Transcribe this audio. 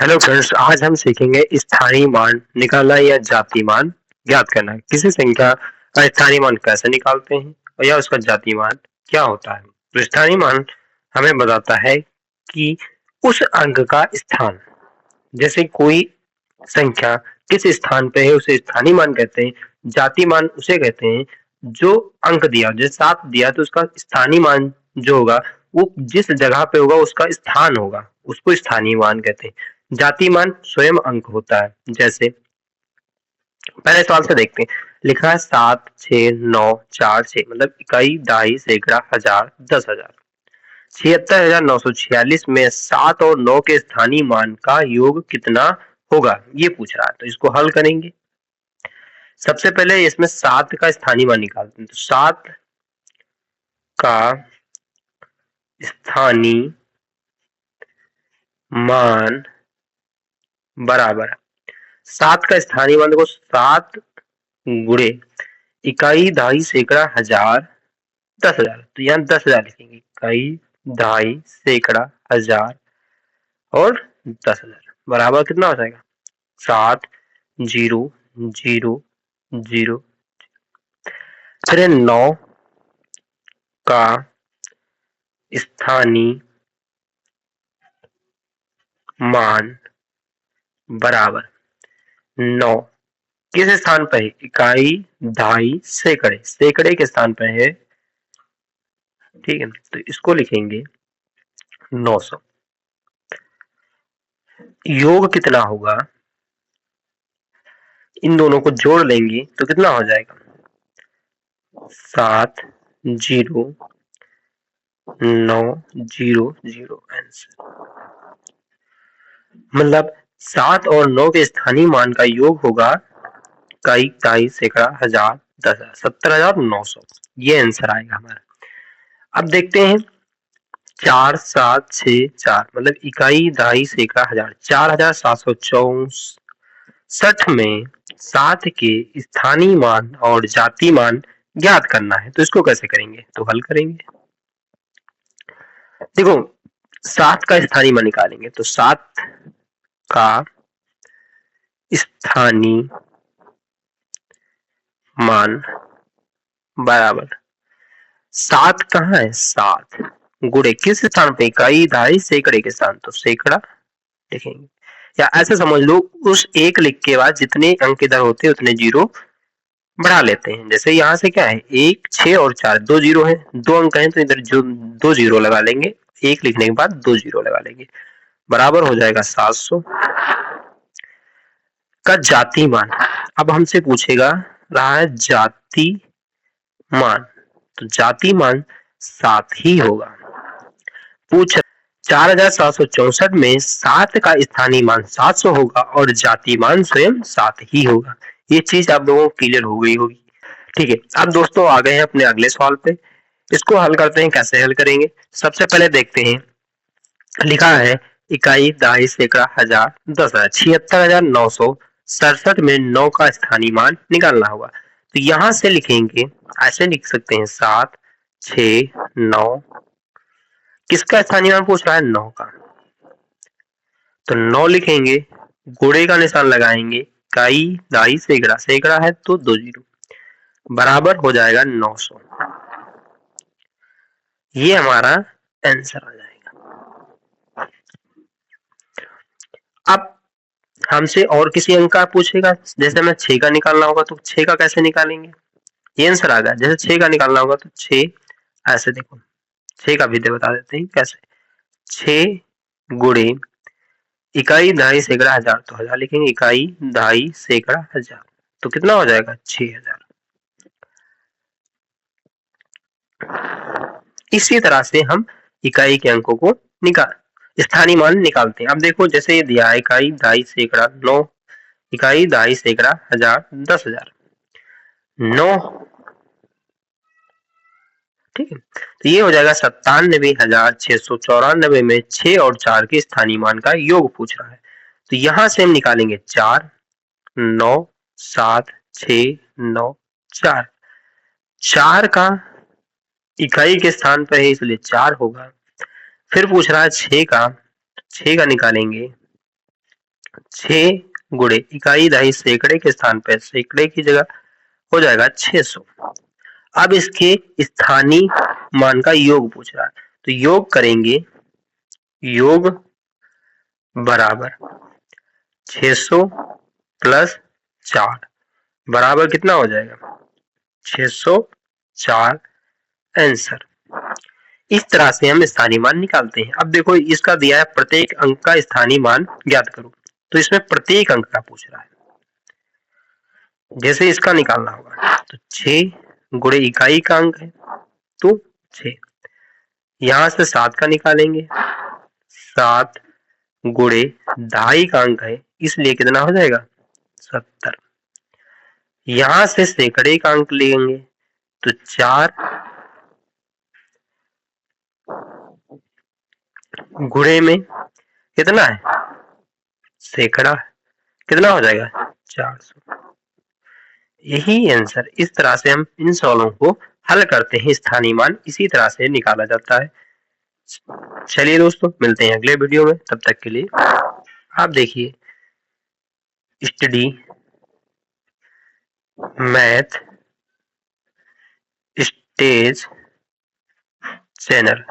Hello friends, आज हम सीखेंगे स्थानीय मान निकालना या जाति मान ज्ञात करना। किसी संख्या का स्थानीय मान कैसे निकालते हैं और या उसका जाति मान क्या होता है। तो स्थानीय मान हमें बताता है कि उस अंक का स्थान, जैसे कोई संख्या किस स्थान पे है उसे स्थानीय मान कहते हैं। जाति मान उसे कहते हैं जो अंक दिया, जैसे 7 दिया तो उसका स्थानीय मान जो होगा वो जिस जगह पे होगा उसका स्थान होगा, उसको स्थानीय मान कहते हैं। जाति मान स्वयं अंक होता है। जैसे पहले सवाल से देखते हैं, लिखा है 7 6 9 4 6, मतलब इकाई दहाई सैकड़ा हजार 10,000। 76,946 में 7 और 9 के स्थानीय मान का योग कितना होगा, ये पूछ रहा है। तो इसको हल करेंगे। सबसे पहले इसमें 7 का स्थानीय मान निकालते हैं। तो 7 का स्थानीय मान बराबर 7 का स्थानीय मान देखो 7 गुणे इकाई दहाई सैकड़ा हजार 10,000। तो यहाँ 10,000 लिखेंगे, इकाई दहाई सैकड़ा हजार और 10,000 बराबर कितना हो जाएगा 7 0 0 0। फिर 9 का स्थानीय मान बराबर 9 किस स्थान पर है, इकाई दहाई सैकड़े, सैकड़े के स्थान पर है। ठीक है, तो इसको लिखेंगे 900। योग कितना होगा, इन दोनों को जोड़ लेंगे तो कितना हो जाएगा 7 0 9 0 0 आंसर। मतलब 7 और 9 के स्थानीय मान का योग होगा इकाई दहाई सैकड़ा हजार 10,000, 17,900। ये आंसर आएगा हमारा। अब देखते हैं 4 7 6 4, मतलब इकाई दहाई सैकड़ा हजार 4,764 में 7 के स्थानीय मान और जाति मान ज्ञात करना है। तो इसको कैसे करेंगे, तो हल करेंगे। देखो 7 का स्थानीय मान निकालेंगे तो 7 का स्थानीय मान बराबर 7 कहाँ है, 7 गुणे किस स्थान पे, इकाई दहाई सैकड़े के स्थान, तो सैकड़ा लिखेंगे। या ऐसे समझ लो, उस एक लिख के बाद जितने अंक इधर होते हैं उतने जीरो बढ़ा लेते हैं। जैसे यहाँ से क्या है 1 6 और 4, 2 जीरो है, 2 अंक है तो इधर जो 2 जीरो लगा लेंगे, एक लिखने के बाद 2 जीरो लगा लेंगे, बराबर हो जाएगा 700 का जाति मान। अब हमसे पूछेगा रहा है जाति मान, तो जाति मान 7 ही होगा। पूछ 4,764 में 7 का स्थानीय मान 700 होगा और जाति मान स्वयं 7 ही होगा। ये चीज आप लोगों को क्लियर हो गई होगी। ठीक है, अब दोस्तों आ गए हैं अपने अगले सवाल पे। इसको हल करते हैं। कैसे हल करेंगे, सबसे पहले देखते हैं। लिखा है इकाई दहाई सैकड़ा हजार 10,000, 76,967 में 9 का स्थानीय मान निकालना होगा। तो यहां से लिखेंगे, ऐसे लिख सकते हैं 7 6 9, किसका स्थानीय मान पूछ रहा है 9 का, तो 9 लिखेंगे, गुणे का निशान लगाएंगे, इकाई दहाई सैकड़ा, सैकड़ा है तो 2 जीरो, बराबर हो जाएगा 900। ये हमारा आंसर आ जाएगा। अब हमसे और किसी अंक का पूछेगा, जैसे हमें 6 का निकालना होगा तो 6 का कैसे निकालेंगे, ये आंसर आ गया। जैसे 6 का निकालना होगा तो 6 ऐसे देखो, 6 का विधि बता देते हैं कैसे। 6 गुणे इकाई दहाई सैकड़ा हजार, तो हजार लिखेंगे, इकाई दहाई सैकड़ा हजार, तो कितना हो जाएगा 6,000। इसी तरह से हम इकाई के अंकों को निकाल स्थानीय मान निकालते हैं। अब देखो जैसे ये दिया है इकाई दहाई सैकड़ा 9, इकाई दहाई सैकड़ा हजार 10,000 9, ठीक है। तो ये हो जाएगा 97,694 में 6 और 4 के स्थानीय मान का योग पूछ रहा है। तो यहां से हम निकालेंगे 4 9 7 6 9 4, 4 का इकाई के स्थान पर है इसलिए 4 होगा। फिर पूछ रहा है 6 का, 6 का निकालेंगे 6 गुणे इकाई दहाई सैकड़े के स्थान पे सैकड़े की जगह हो जाएगा 600। अब इसके स्थानीय मान का योग पूछ रहा है, तो योग करेंगे, योग बराबर 600 प्लस 4 बराबर कितना हो जाएगा 604 आंसर। इस तरह से हम स्थानीय मान निकालते हैं। अब देखो इसका दिया है प्रत्येक अंक का स्थानीय मान ज्ञात करो, तो इसमें प्रत्येक अंक का पूछ रहा है। जैसे इसका निकालना होगा तो 6 गुणे इकाई का अंक है तो 6, यहां से 7 का निकालेंगे, 7 गुणे दहाई का अंक है इसलिए कितना हो जाएगा 70। यहां से सैकड़े का अंक लेंगे तो 4 गुणे में कितना है सैकड़ा, कितना हो जाएगा 400। यही आंसर। इस तरह से हम इन सवालों को हल करते हैं, स्थानीय मान इसी तरह से निकाला जाता है। चलिए दोस्तों मिलते हैं अगले वीडियो में, तब तक के लिए आप देखिए स्टडी मैथ स्टेज चैनल।